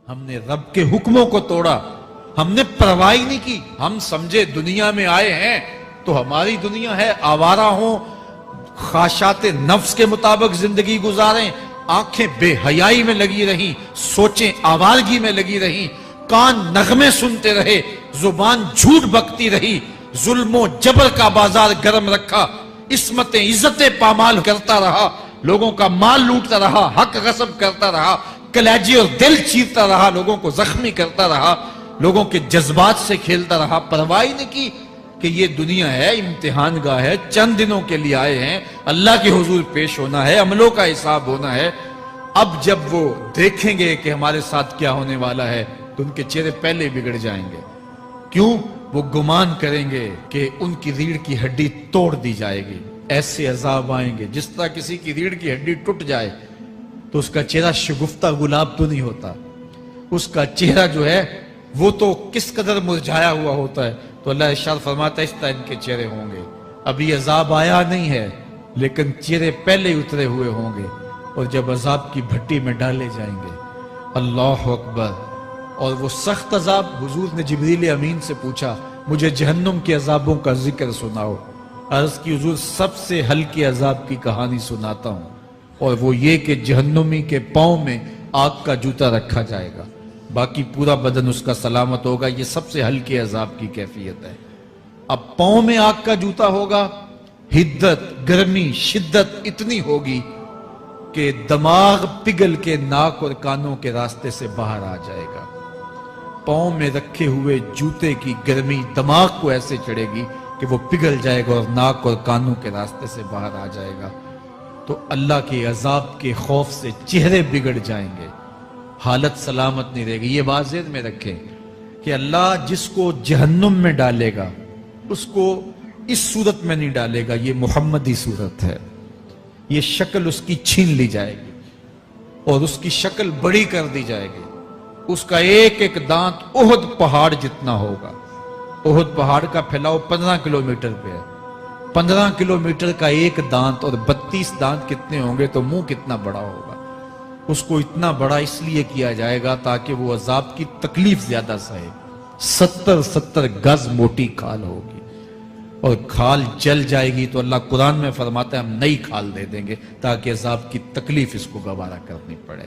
ہم نے رب کے حکموں کو توڑا، ہم نے پرواہ ہی نہیں کی۔ ہم سمجھے دنیا میں آئے ہیں تو ہماری دنیا ہے، آوارہ ہوں، خواہشات نفس کے مطابق زندگی گزاریں، آنکھیں بے حیائی میں لگی رہیں، سوچیں آوارگی میں لگی رہیں، کان نغمے سنتے رہے، زبان جھوٹ بکتی رہی، ظلم و جبر کا بازار گرم رکھا، عصمتیں عزتیں پامال کرتا رہا، لوگوں کا مال لوٹتا رہا، حق غصب کرتا رہا، کلیجے اور دل چیرتا رہا، لوگوں کو زخمی کرتا رہا، لوگوں کے جذبات سے کھیلتا رہا، پرواہ نہیں کی کہ یہ دنیا ہے، امتحان گاہ ہے، چند دنوں کے لیے آئے ہیں، اللہ کے حضور پیش ہونا ہے، عملوں کا حساب ہونا ہے۔ اب جب وہ دیکھیں گے کہ ہمارے ساتھ کیا ہونے والا ہے تو ان کے چہرے پہلے بگڑ جائیں گے۔ کیوں؟ وہ گمان کریں گے کہ ان کی ریڑھ کی ہڈی توڑ دی جائے گی، ایسے عذاب آئیں گے جس طرح کسی کی ریڑھ کی ہڈی ٹوٹ جائے تو اس کا چہرہ شگفتہ گلاب تو نہیں ہوتا، اس کا چہرہ جو ہے وہ تو کس قدر مرجھایا ہوا ہوتا ہے۔ تو اللہ ارشاد فرماتا ہے اس طرح ان کے چہرے ہوں گے۔ ابھی عذاب آیا نہیں ہے لیکن چہرے پہلے ہی اترے ہوئے ہوں گے، اور جب عذاب کی بھٹی میں ڈالے جائیں گے، اللہ اکبر، اور وہ سخت عذاب، حضور نے جبریل امین سے پوچھا مجھے جہنم کے عذابوں کا ذکر سناؤ۔ عرض کی حضور سب سے ہلکے عذاب کی کہانی سناتا ہوں، اور وہ یہ کہ جہنمی کے پاؤں میں آگ کا جوتا رکھا جائے گا، باقی پورا بدن اس کا سلامت ہوگا۔ یہ سب سے ہلکے عذاب کی کیفیت ہے۔ اب پاؤں میں آگ کا جوتا ہوگا، حدت، گرمی، شدت اتنی ہوگی کہ دماغ پگھل کے ناک اور کانوں کے راستے سے باہر آ جائے گا۔ پاؤں میں رکھے ہوئے جوتے کی گرمی دماغ کو ایسے چڑھے گی کہ وہ پگھل جائے گا اور ناک اور کانوں کے راستے سے باہر آ جائے گا۔ تو اللہ کے عذاب کے خوف سے چہرے بگڑ جائیں گے، حالت سلامت نہیں رہے گی۔ یہ بات ذہن میں رکھیں کہ اللہ جس کو جہنم میں ڈالے گا اس کو اس صورت میں نہیں ڈالے گا، یہ محمدی صورت ہے، یہ شکل اس کی چھین لی جائے گی اور اس کی شکل بڑی کر دی جائے گی۔ اس کا ایک ایک دانت احد پہاڑ جتنا ہوگا۔ احد پہاڑ کا پھیلاؤ 15 کلومیٹر پہ ہے، 15 کلومیٹر کا ایک دانت، اور 32 دانت کتنے ہوں گے تو منہ کتنا بڑا ہوگا۔ اس کو اتنا بڑا اس لیے کیا جائے گا تاکہ وہ عذاب کی تکلیف زیادہ سہے۔ 70 گز موٹی کھال ہوگی، اور کھال جل جائے گی تو اللہ قرآن میں فرماتا ہے ہم نئی کھال دے دیں گے تاکہ عذاب کی تکلیف اس کو گوارا کرنی پڑے۔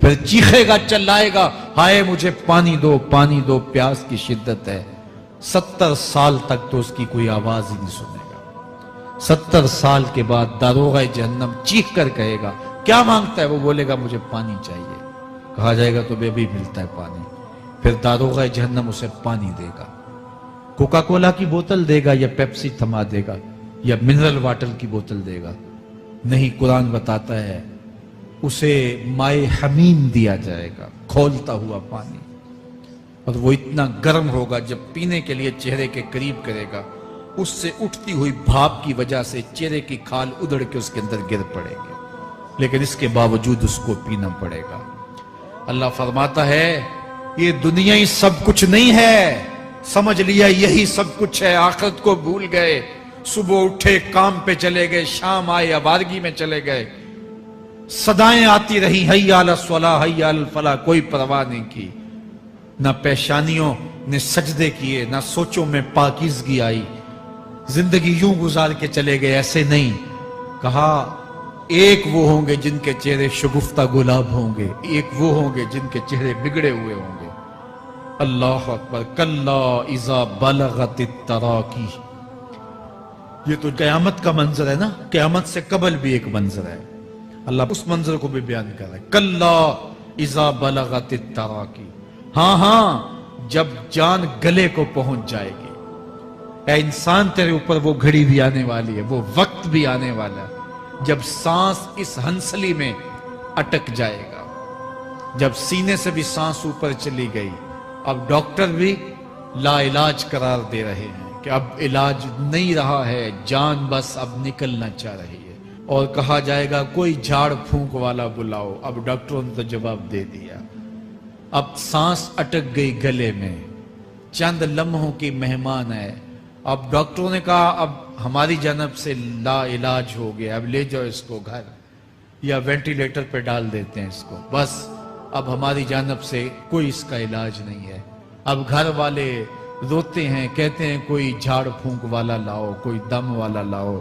پھر چیخے گا، چلائے گا، ہائے مجھے پانی دو، پانی دو، پیاس کی شدت ہے۔ 70 سال تک تو اس کی کوئی آواز ہی نہیں سنے گا۔ 70 سال کے بعد داروغہ جہنم چیخ کر کہے گا کیا مانگتا ہے؟ وہ بولے گا مجھے پانی چاہیے۔ کہا جائے گا تو بے بھی ملتا ہے پانی۔ پھر داروغہ جہنم اسے پانی دے گا، کوکا کولا کی بوتل دے گا یا پیپسی تھما دے گا یا منرل واٹر کی بوتل دے گا؟ نہیں، قرآن بتاتا ہے اسے مائے حمیم دیا جائے گا، کھولتا ہوا پانی، اور وہ اتنا گرم ہوگا جب پینے کے لیے چہرے کے قریب کرے گا اس سے اٹھتی ہوئی بھاپ کی وجہ سے چہرے کی کھال ادھڑ کے اس کے اندر گر پڑے گی، لیکن اس کے باوجود اس کو پینا پڑے گا۔ اللہ فرماتا ہے یہ دنیا ہی سب کچھ نہیں ہے، سمجھ لیا یہی سب کچھ ہے، آخرت کو بھول گئے، صبح اٹھے کام پہ چلے گئے، شام آئے آوارگی میں چلے گئے، صدائیں آتی رہی حی علی الصلاح حی علی الفلاح، کوئی پرواہ نہیں کی، نہ پیشانیوں نے سجدے کیے، نہ سوچوں میں پاکیزگی آئی، زندگی یوں گزار کے چلے گئے۔ ایسے نہیں، کہا ایک وہ ہوں گے جن کے چہرے شگفتہ گلاب ہوں گے، ایک وہ ہوں گے جن کے چہرے بگڑے ہوئے ہوں گے۔ اللہ اکبر، کلا اذا بلغت التراقی، یہ تو قیامت کا منظر ہے نا، قیامت سے قبل بھی ایک منظر ہے، اللہ اس منظر کو بھی بیان کر رہا ہے، کلا اذا بلغت التراقی، ہاں ہاں جب جان گلے کو پہنچ جائے گی۔ اے انسان تیرے اوپر وہ گھڑی بھی آنے والی ہے، وہ وقت بھی آنے والا ہے جب سانس اس ہنسلی میں اٹک جائے گا، جب سینے سے بھی سانس اوپر چلی گئی، اب ڈاکٹر بھی لا علاج قرار دے رہے ہیں کہ اب علاج نہیں رہا ہے، جان بس اب نکلنا چاہ رہی ہے، اور کہا جائے گا کوئی جھاڑ پھونک والا بلاؤ۔ اب ڈاکٹروں نے تو جواب دے دیا، اب سانس اٹک گئی گلے میں، چند لمحوں کی مہمان ہے، اب ڈاکٹروں نے کہا اب ہماری جانب سے لا علاج ہو گیا، اب لے جاؤ اس کو گھر، یا وینٹیلیٹر پہ ڈال دیتے ہیں اس کو، بس اب ہماری جانب سے کوئی اس کا علاج نہیں ہے۔ اب گھر والے روتے ہیں، کہتے ہیں کوئی جھاڑ پھونک والا لاؤ، کوئی دم والا لاؤ،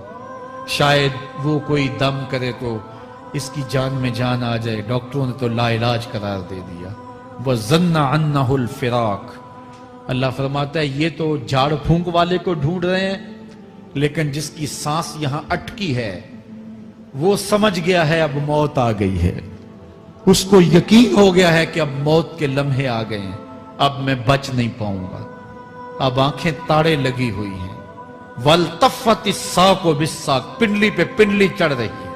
شاید وہ کوئی دم کرے تو اس کی جان میں جان آ جائے۔ ڈاکٹروں نے تو لا علاج قرار دے دیا۔ وَظَنَّ عَنَّهُ الْفِرَاقِ، اللہ فرماتا ہے یہ تو جھاڑ پھونک والے کو ڈھونڈ رہے ہیں، لیکن جس کی سانس یہاں اٹکی ہے وہ سمجھ گیا ہے اب موت آ گئی ہے، اس کو یقین ہو گیا ہے کہ اب موت کے لمحے آ گئے ہیں، اب میں بچ نہیں پاؤں گا۔ اب آنکھیں تاڑے لگی ہوئی ہیں۔ وَالْتَفَّتِ السَّاقُ بِالسَّاقِ، پنڈلی پہ پنڈلی چڑھ رہی ہے۔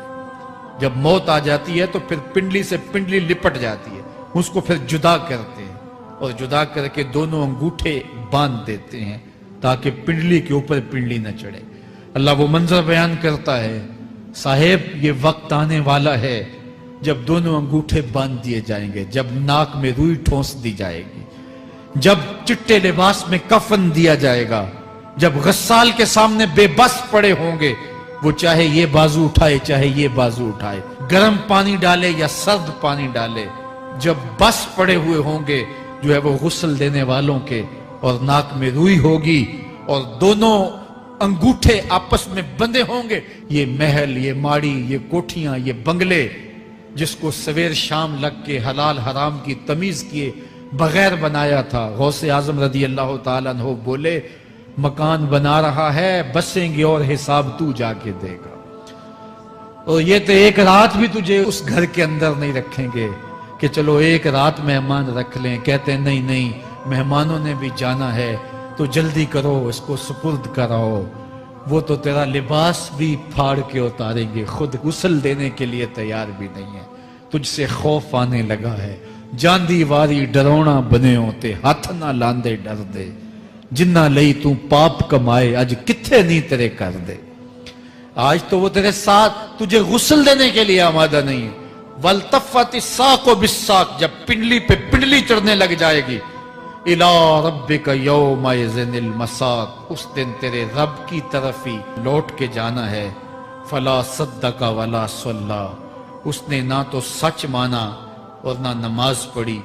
جب موت آ جاتی ہے تو پھر پنڈلی سے پنڈلی لپٹ جاتی ہے، اس کو پھر جدا کرتے ہیں اور جدا کر کے دونوں انگوٹھے باندھ دیتے ہیں تاکہ پنڈلی کے اوپر پنڈلی نہ چڑھے۔ اللہ وہ منظر بیان کرتا ہے، صاحب یہ وقت آنے والا ہے جب دونوں انگوٹھے باندھ دیے جائیں گے، جب ناک میں روئی ٹھونس دی جائے گی، جب چٹے لباس میں کفن دیا جائے گا، جب غسال کے سامنے بے بس پڑے ہوں گے، وہ چاہے یہ بازو اٹھائے چاہے یہ بازو اٹھائے، گرم پانی ڈالے یا سرد پانی ڈالے، جب بس پڑے ہوئے ہوں گے جو ہے وہ غسل دینے والوں کے، اور ناک میں روئی ہوگی اور دونوں انگوٹھے آپس میں بندے ہوں گے، یہ محل، یہ ماڑی، یہ کوٹھیاں، یہ بنگلے جس کو سویر شام لگ کے حلال حرام کی تمیز کیے بغیر بنایا تھا، غوث اعظم رضی اللہ تعالیٰ عنہ بولے مکان بنا رہا ہے، بسیں گے اور حساب تو جا کے دے گا، اور یہ تو ایک رات بھی تجھے اس گھر کے اندر نہیں رکھیں گے کہ چلو ایک رات مہمان رکھ لیں۔ کہتے ہیں نہیں نہیں، مہمانوں نے بھی جانا ہے تو جلدی کرو، اس کو سپرد کراؤ، وہ تو تیرا لباس بھی پھاڑ کے اتاریں گے، خود غسل دینے کے لیے تیار بھی نہیں ہے، تجھ سے خوف آنے لگا ہے، جاندی واری ڈرونا بنے ہوتے، ہاتھ نہ لاندے ڈر دے، جنہ لئی تو پاپ کمائے اج کتھے نہیں تیرے کر دے۔ آج تو وہ تیرے ساتھ تجھے غسل دینے کے لیے آمادہ نہیں ہے۔ وَالْتَفَّتِ السَّاقُ بِالسَّاقِ، جب پنڈلی پہ پنڈلی چڑھنے لگ جائے گی، إِلَىٰ رَبِّكَ يَوْمَئِذٍ الْمَسَاقُ، اس دن تیرے رب کی طرف ہی لوٹ کے جانا ہے۔ فَلَا صَدَّقَ وَلَا صَلَّىٰ، اس نے نہ تو سچ مانا اور نہ نماز پڑھی،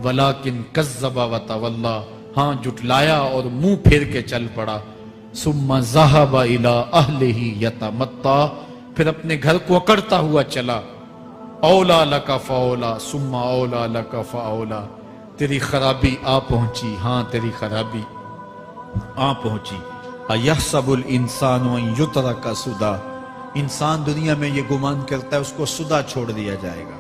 وَلَٰكِنْ كَذَّبَ وَتَوَلَّىٰ، ہاں جھٹلایا اور منہ پھیر کے چل پڑا۔ ثُمَّ ذَهَبَ إِلَىٰ أَهْلِهِ يَتَمَطَّىٰ، پھر اپنے گھر کو اکڑتا ہوا چلا۔ اولا لَكَ فَأَوْلَىٰ ثُمَّ أَوْلَىٰ لَكَ فَأَوْلَىٰ، تیری خرابی آ پہنچی، ہاں تیری خرابی آ پہنچی۔ اَيَحْسَبُ الْإِنسَانُ أَن يُتْرَكَ سُدًى، انسان دنیا میں یہ گمان کرتا ہے اس کو سدا چھوڑ دیا جائے گا۔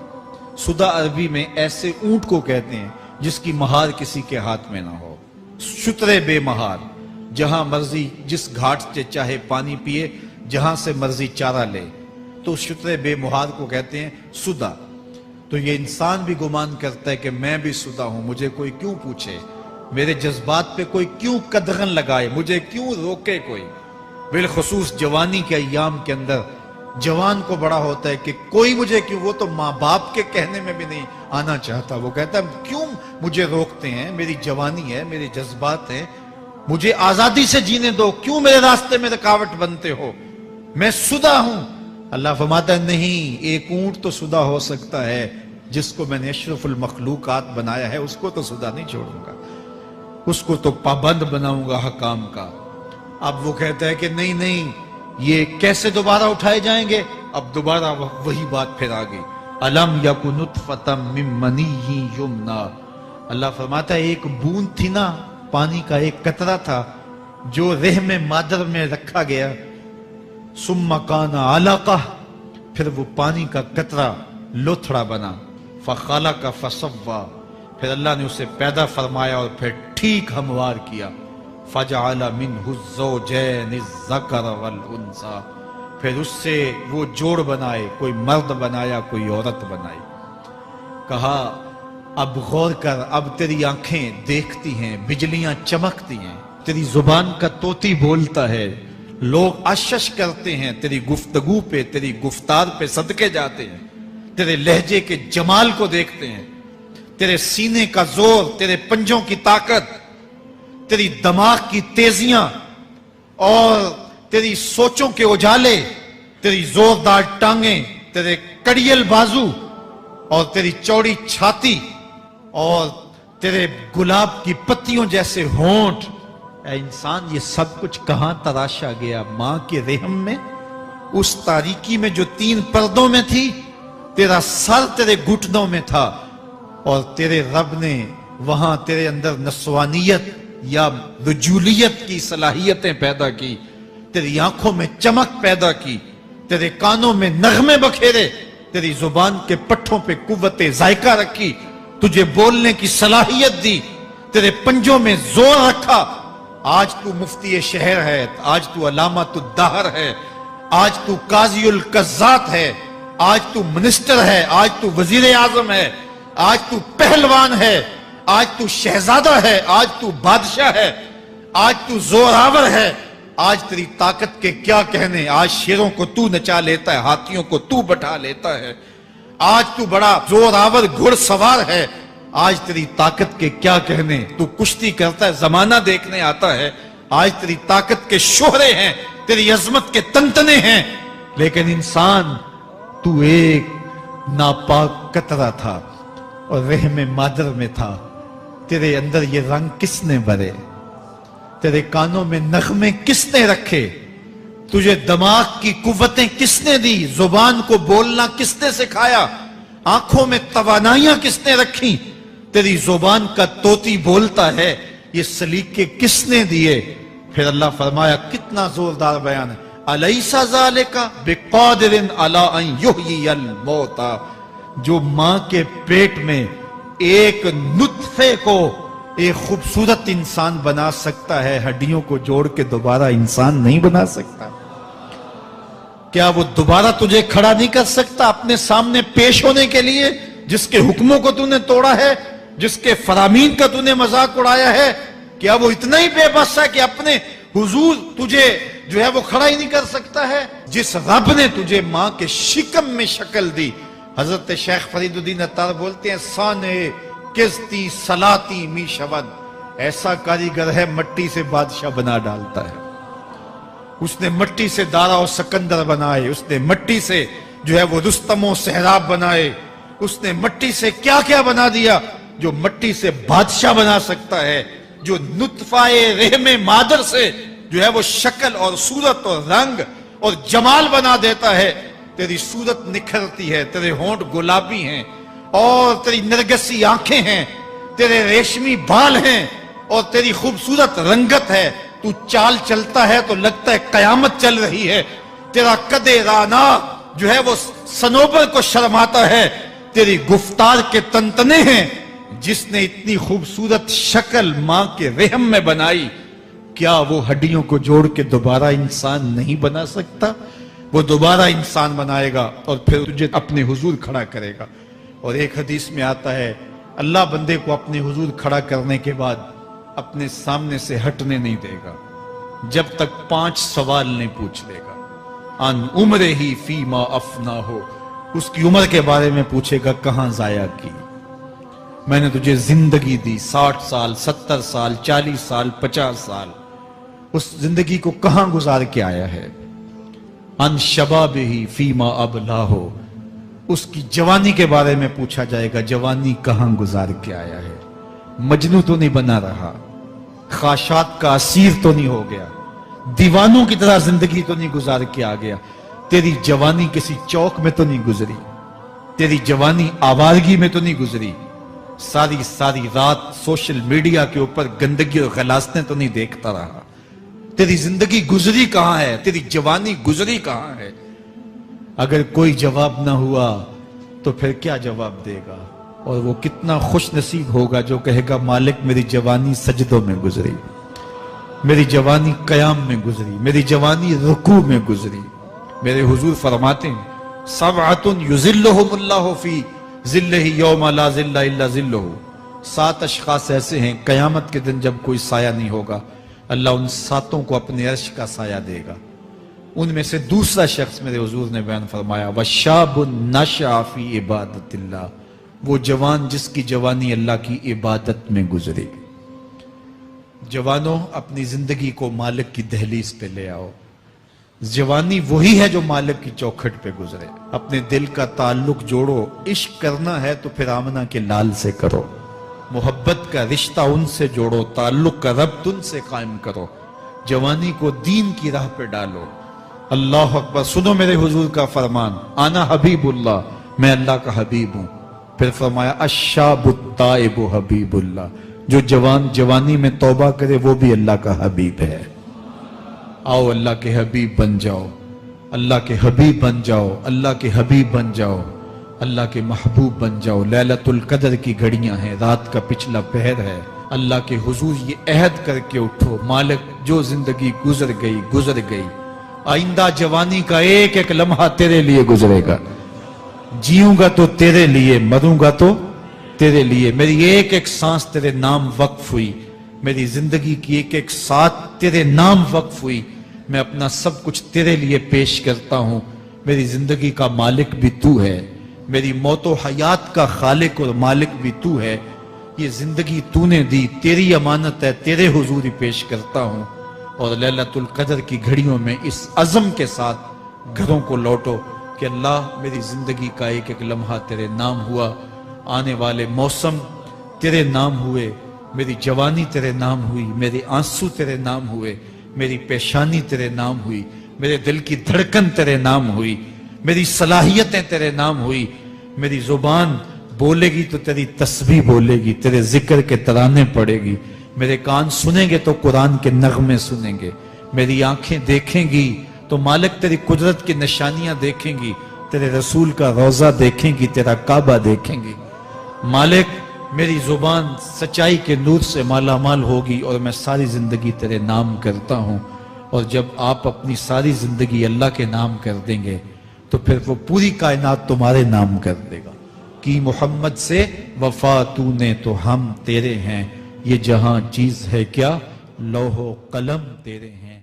سدا عربی میں ایسے اونٹ کو کہتے ہیں جس کی مہار کسی کے ہاتھ میں نہ ہو، شترے بے مہار، جہاں مرضی جس گھاٹ سے چاہے پانی پیے، جہاں سے مرضی چارہ لے، تو شترے بے مہار کو کہتے ہیں سدا۔ تو یہ انسان بھی گمان کرتا ہے کہ میں بھی سدا ہوں، مجھے کوئی کیوں پوچھے، میرے جذبات پہ کوئی کیوں قدغن لگائے، مجھے کیوں روکے کوئی۔ بالخصوص جوانی کے ایام کے اندر جوان کو بڑا ہوتا ہے کہ کوئی مجھے کیوں، وہ تو ماں باپ کے کہنے میں بھی نہیں آنا چاہتا، وہ کہتا ہے کیوں مجھے روکتے ہیں، میری جوانی ہے، میرے جذبات ہیں، مجھے آزادی سے جینے دو، کیوں میرے راستے میں رکاوٹ بنتے ہو، میں سدا ہوں۔ اللہ فرماتا ہے نہیں، ایک اونٹ تو سدا ہو سکتا ہے، جس کو میں نے اشرف المخلوقات بنایا ہے اس کو تو سدا نہیں چھوڑوں گا، اس کو تو پابند بناؤں گا حکام کا۔ اب وہ کہتا ہے کہ نہیں نہیں، یہ کیسے دوبارہ اٹھائے جائیں گے؟ اب دوبارہ وہی بات پھر آ گئی۔ الم یک نطفۃ من منی یمنا، اللہ فرماتا ہے ایک بوند تھی نا، پانی کا ایک قطرہ تھا جو رحم مادر میں رکھا گیا، ثم کان علقہ، پھر وہ پانی کا قطرہ لوتھڑا بنا، فخلق فسوی، پھر اللہ نے اسے پیدا فرمایا اور پھر ٹھیک ہموار کیا، فجعل منہ الزوجین الذکر والانثی، پھر اس سے وہ جوڑ بنائے، کوئی مرد بنایا کوئی عورت بنائی۔ کہا اب غور کر، اب تیری آنکھیں دیکھتی ہیں، بجلیاں چمکتی ہیں، تیری زبان کا طوطی بولتا ہے، لوگ اشش کرتے ہیں تیری گفتگو پہ، تیری گفتار پہ صدقے جاتے ہیں، تیرے لہجے کے جمال کو دیکھتے ہیں، تیرے سینے کا زور، تیرے پنجوں کی طاقت، تیری دماغ کی تیزیاں اور تیری سوچوں کے اجالے، تیری زوردار ٹانگیں، تیرے کڑیل بازو اور تیری چوڑی چھاتی، اور تیرے گلاب کی پتیوں جیسے ہونٹ، اے انسان یہ سب کچھ کہاں تراشا گیا؟ ماں کے رحم میں، اس تاریکی میں جو 3 پردوں میں تھی، تیرا سر تیرے گھٹنوں میں تھا، اور تیرے رب نے وہاں تیرے اندر نسوانیت یا رجولیت کی صلاحیتیں پیدا کی، تیری آنکھوں میں چمک پیدا کی، تیرے کانوں میں نغمے بکھیرے، تیری زبان کے پٹھوں پہ قوت ذائقہ رکھی، تجھے بولنے کی صلاحیت دی، تیرے پنجوں میں زور رکھا۔ آج تو مفتی شہر ہے، آج تو علامۃ الدہر ہے، آج تو قاضی القضات ہے، آج تو منسٹر ہے، آج تو وزیر اعظم ہے، آج تو پہلوان ہے، آج تو شہزادہ ہے، آج تو بادشاہ ہے، آج تو زوراور ہے، آج تیری طاقت کے کیا کہنے؟ آج شیروں کو تو نچا لیتا ہے، ہاتھیوں کو تو بٹھا لیتا ہے، آج تو بڑا زوراور گھڑ سوار ہے، آج تیری طاقت کے کیا کہنے؟ تو کشتی کرتا ہے، زمانہ دیکھنے آتا ہے، آج تیری طاقت کے شوہرے ہیں، تیری عظمت کے تنتنے ہیں، لیکن انسان تو ایک ناپاک قطرہ تھا اور رحم مادر میں تھا۔ تیرے اندر یہ رنگ کس نے بھرے؟ تیرے کانوں میں نغمے کس نے رکھے؟ تجھے دماغ کی قوتیں کس نے دی؟ زبان کو بولنا کس نے سکھایا؟ آنکھوں میں توانائیاں کس نے رکھی؟ تیری زبان کا طوطی بولتا ہے، یہ سلیقے کس نے دیے؟ پھر اللہ فرمایا، کتنا زوردار بیان ہے، الیس ذالک بقادر علی ان یحیی الموتى، جو ماں کے پیٹ میں ایک نطفے کو ایک خوبصورت انسان بنا سکتا ہے، ہڈیوں کو جوڑ کے دوبارہ انسان نہیں بنا سکتا؟ کیا وہ دوبارہ تجھے کھڑا نہیں کر سکتا اپنے سامنے پیش ہونے کے لیے، جس کے حکموں کو تو نے توڑا ہے، جس کے فرامین کا تو نے مذاق اڑایا ہے؟ کیا وہ اتنا ہی بے بس ہے کہ اپنے حضور تجھے جو ہے وہ کھڑا ہی نہیں کر سکتا ہے؟ جس رب نے تجھے ماں کے شکم میں شکل دی، حضرت شیخ فرید الدین عطار بولتے ہیں، سانے کستی سلاتی می شود، ایسا کاریگر ہے مٹی سے بادشاہ بنا ڈالتا ہے۔ اس نے مٹی سے دارا و سکندر بنائے، اس نے مٹی سے جو ہے وہ رستم و سہراب بنائے، اس نے مٹی سے کیا کیا بنا دیا جو مٹی سے بادشاہ بنا سکتا ہے، جو نطفہ رحم مادر سے جو ہے وہ شکل اور صورت اور رنگ اور جمال بنا دیتا ہے۔ تیری صورت نکھرتی ہے، تیرے ہونٹ گلابی ہیں، اور تیری نرگسی آنکھیں ہیں، تیرے ریشمی بال ہیں، اور تیری خوبصورت رنگت ہے، تو چال چلتا ہے تو لگتا ہے قیامت چل رہی ہے، تیرا قد رانا جو ہے وہ صنوبر کو شرماتا ہے، تیری گفتار کے تنتنے ہیں۔ جس نے اتنی خوبصورت شکل ماں کے رحم میں بنائی، کیا وہ ہڈیوں کو جوڑ کے دوبارہ انسان نہیں بنا سکتا؟ وہ دوبارہ انسان بنائے گا اور پھر تجھے اپنے حضور کھڑا کرے گا۔ اور ایک حدیث میں آتا ہے، اللہ بندے کو اپنے حضور کھڑا کرنے کے بعد اپنے سامنے سے ہٹنے نہیں دے گا جب تک 5 سوال نہیں پوچھ لے گا۔ ان عمرہ ہی فیما افنا ہو، اس کی عمر کے بارے میں پوچھے گا، کہاں ضائع کی؟ میں نے تجھے زندگی دی، 60 سال 70 سال 40 سال 50 سال، اس زندگی کو کہاں گزار کے آیا ہے؟ ان شباب ہی فیما ابلا ہو، اس کی جوانی کے بارے میں پوچھا جائے گا، جوانی کہاں گزار کے آیا ہے؟ مجنوں تو نہیں بنا رہا، خواہشات کا اسیر تو نہیں ہو گیا، دیوانوں کی طرح زندگی تو نہیں گزار کے آ گیا؟ تیری جوانی کسی چوک میں تو نہیں گزری، تیری جوانی آوارگی میں تو نہیں گزری، ساری رات سوشل میڈیا کے اوپر گندگی اور غلاظتیں تو نہیں دیکھتا رہا؟ تیری زندگی گزری کہاں ہے؟ تیری جوانی گزری کہاں ہے؟ اگر کوئی جواب نہ ہوا تو پھر کیا جواب دے گا؟ اور وہ کتنا خوش نصیب ہوگا جو کہے گا، مالک میری جوانی سجدوں میں گزری، میری جوانی قیام میں گزری، میری جوانی رکوع میں گزری۔ میرے حضور فرماتے ہیں، سبعۃ یظلھم اللہ فی ظلہ یوم لا ظل الا ظلہ، 7 اشخاص ایسے ہیں قیامت کے دن جب کوئی سایہ نہیں ہوگا، اللہ ان 7 کو اپنے عرش کا سایہ دے گا۔ ان میں سے دوسرا شخص میرے حضور نے بیان فرمایا، وَشَابٌ نَشَأَ فِي عِبَادَتِ اللَّهِ، وہ جوان جس کی جوانی اللہ کی عبادت میں گزرے۔ جوانوں، اپنی زندگی کو مالک کی دہلیز پہ لے آؤ۔ جوانی وہی ہے جو مالک کی چوکھٹ پہ گزرے۔ اپنے دل کا تعلق جوڑو، عشق کرنا ہے تو پھر آمنہ کے لال سے کرو، محبت کا رشتہ ان سے جوڑو، تعلق کا ربط ان سے قائم کرو، جوانی کو دین کی راہ پہ ڈالو۔ اللہ اکبر۔ سنو میرے حضور کا فرمان، انا حبیب اللہ، میں اللہ کا حبیب ہوں۔ پھر فرمایا الشاب التائب حبیب اللہ، جو جوانی میں توبہ کرے وہ بھی اللہ کا حبیب ہے۔ آؤ اللہ کے حبیب بن جاؤ، اللہ کے حبیب بن جاؤ، اللہ کے حبیب بن جاؤ، اللہ کے محبوب بن جاؤ۔ لیلۃ القدر کی گھڑیاں ہیں، رات کا پچھلا پہر ہے، اللہ کے حضور یہ عہد کر کے اٹھو، مالک جو زندگی گزر گئی، آئندہ جوانی کا ایک ایک لمحہ تیرے لیے گزرے گا، جیوں گا تو تیرے لیے، مروں گا تو تیرے لیے، میری ایک ایک سانس تیرے نام وقف ہوئی، میری زندگی کی ایک ایک ساتھ تیرے نام وقف ہوئی، میں اپنا سب کچھ تیرے لیے پیش کرتا ہوں۔ میری زندگی کا مالک بھی تو ہے، میری موت و حیات کا خالق اور مالک بھی تو ہے، یہ زندگی تو نے دی، تیری امانت ہے، تیرے حضور ہی پیش کرتا ہوں۔ اور لیلۃ القدر کی گھڑیوں میں اس عزم کے ساتھ گھروں کو لوٹو کہ اللہ میری زندگی کا ایک ایک لمحہ تیرے نام ہوا، آنے والے موسم تیرے نام ہوئے، میری جوانی تیرے نام ہوئی، میرے آنسو تیرے نام ہوئے، میری پیشانی تیرے نام ہوئی، میرے دل کی دھڑکن تیرے نام ہوئی، میری صلاحیتیں تیرے نام ہوئی، میری زبان بولے گی تو تیری تسبیح بولے گی، تیرے ذکر کے ترانے پڑے گی، میرے کان سنیں گے تو قرآن کے نغمے سنیں گے، میری آنکھیں دیکھیں گی تو مالک تیری قدرت کی نشانیاں دیکھیں گی، تیرے رسول کا روضہ دیکھیں گی، تیرا کعبہ دیکھیں گی۔ مالک میری زبان سچائی کے نور سے مالا مال ہوگی اور میں ساری زندگی تیرے نام کرتا ہوں۔ اور جب آپ اپنی ساری زندگی اللہ کے نام کر دیں گے تو پھر وہ پوری کائنات تمہارے نام کر دے گا۔ کی محمد سے وفا تو نے تو ہم تیرے ہیں، یہ جہاں چیز ہے کیا، لوح و قلم تیرے ہیں۔